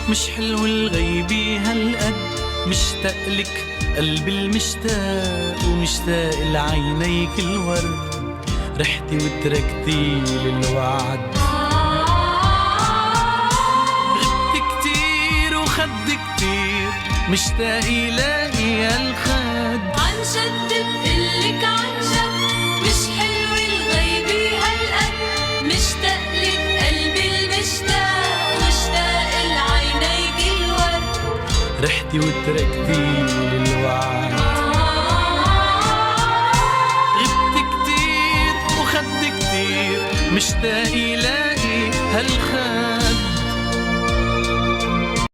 مش حلو الغيبي هالقد، مشتاق لك قلبي المشتاق، ومشتاق لعينيك الورد، رحتي وتركتي للوعد. غبت كتير وخد كتير، مشتاق يلاقي هالخد. عن جد بقلك عن جد، مش حلو الغيبي هالقد، مشتاق لك قلبي المشتاق، واشتاق لعينيك الورد، رحتي وتركتي للوعد. غبت كتير وخد كتير، مشتاق يلاقي هالخد.